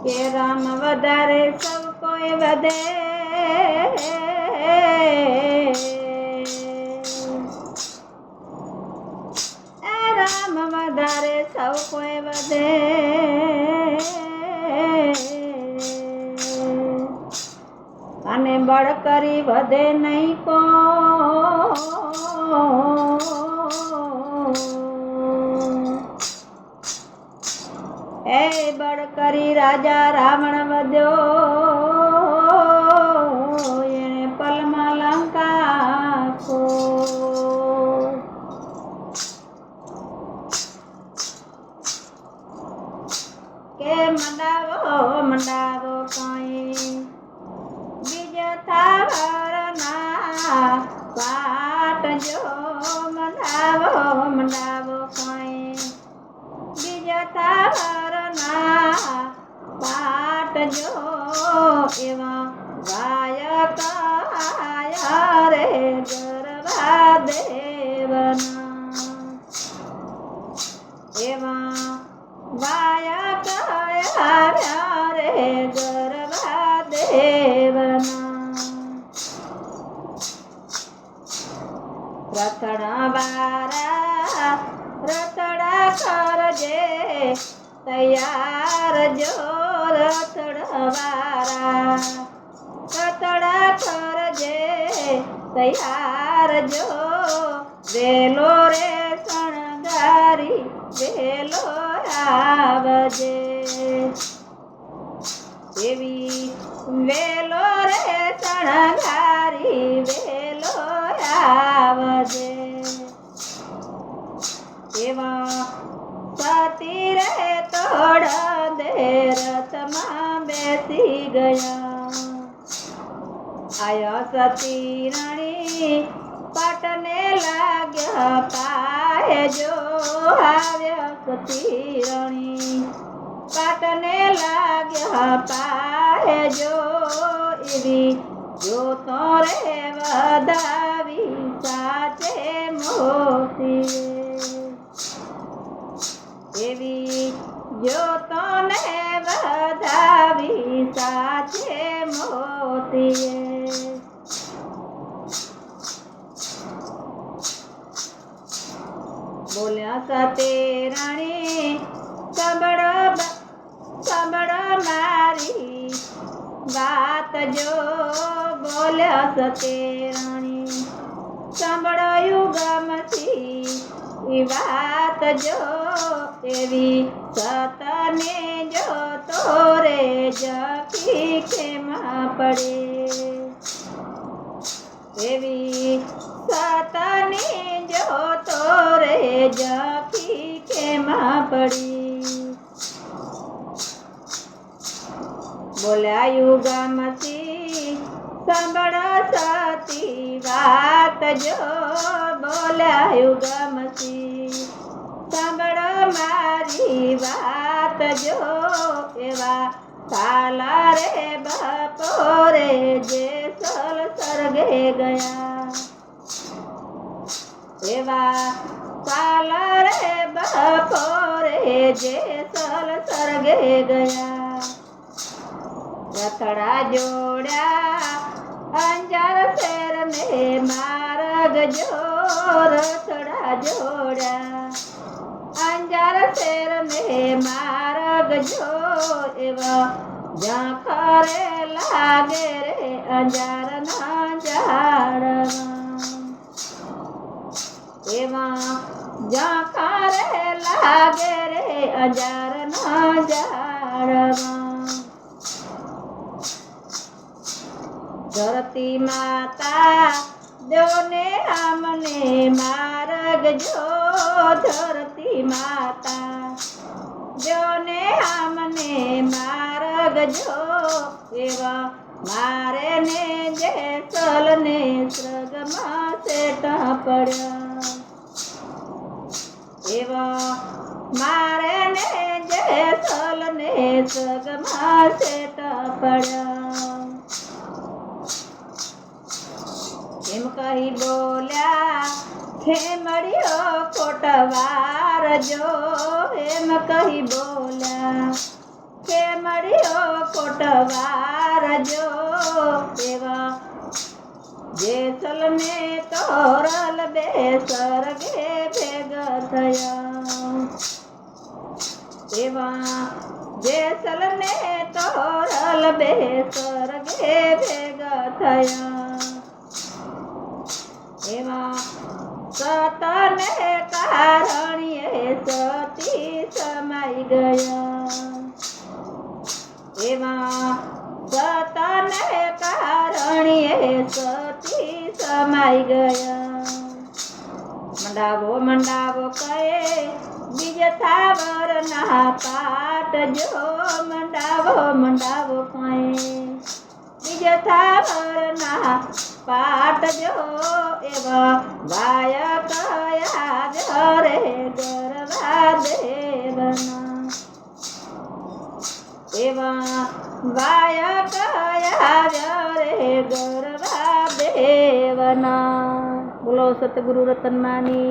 કે રામ વધારે સૌ કોઈ વધે, રામ વધારે સૌ કોઈ વધે, અને બળ કરી વધે નહીં કો, એ બળ કરી રાજા રાવણ વધ્યો, એને પલમાં લંકા ખો. કે મંડાવો કઈ બીજા થાવરના પાટ જો, મંડાવો કઈ બીજા થાવરના પાટ જો, એવા ગાયક આયા રે ગરબા દેવના, એવા ગાયક આયા રે ગરબા દેવના. રથડા વારા રથડા કરજે તૈયાર જો, રથડા વારા રથડા કરજે તૈયાર જો, વેલો રે શણગારી વેલો આવજે, એવી વેલો રે શણગારી વેલો આવજે, એવા સતી રે તોડ દે રથમાં બેસી ગયા, આયા સતી રાણી પાટને લાગ્યા પાય જો, આવ્યા સતી રાણી પાટને લાગ્યા પાય જો, એવી જો તો રે વધાવી સાચે મોતી, એવી જો તો ને વધાવી સાચે મોતી. બોલ્યા સતે રાણી સાંભળો મારી વાત જો, બોલ્યા સતે રાણી સાંભળો યુગમથી વાત જો, એવી સતને જો તો રે જખી ખેમા પડે, એવી સતને જો તો રે જખી ખેમા પડી. બોલ્યા યુગમથી સાંભળો સતી વાત જો, બોલ્યા યુગમથી સાંભળો મારી વાત જો, એવા કાલા રે બપોરે જેસલ સ્વર્ગે ગયા, એવા કાલા રે બપોરે જેસલ સ્વર્ગે ગયા, રથડા જોડ્યા અંજાર શેર ને માર્ગ જો, રથડા જોડ્યા અંજાર શેર ને માર્ગ જો, એવા ઝાંખરે લાગે રે અંજારના ઝાડમાં, એવા ઝાંખરે લાગે રે અંજારના ઝાડમાં. ધરતી માતા જોને આમને માર્ગ જો, ધરતી માતા જોને આમને માર્ગ જો, એવા મારે ને જેસલ ને સ્વર્ગમાં સેટા પડ્યા, એવા મારે ને જેસલ ને સ્વર્ગમાં સેટા પડ્યા. એમ કહી બોલ્યા ખેમડિયો કોટવાર જો, એમ કહી બોલ્યા ખેમડિયો વારજો એવા જેસલને તોરલ બે સરગે ભેગ થયા એવા જેસલને તોરલ બે સરગે ભેગ થયા એવા સતને કારણીએ સતી સમાઈ ગયા એવા સતને કારણીએ સતી સમાઈ ગયા મંડાવો મંડાવો કહે બીજ થાવરના પાટ જો મંડાવો મંડાવો કહે બીજ થાવરના પાટ જો એવા વાય કયા ઘરે ગરવા દેવના એવા વાય કયા ઘરે ગરવા દેવના. બોલો સતગુરુ રતનમાની.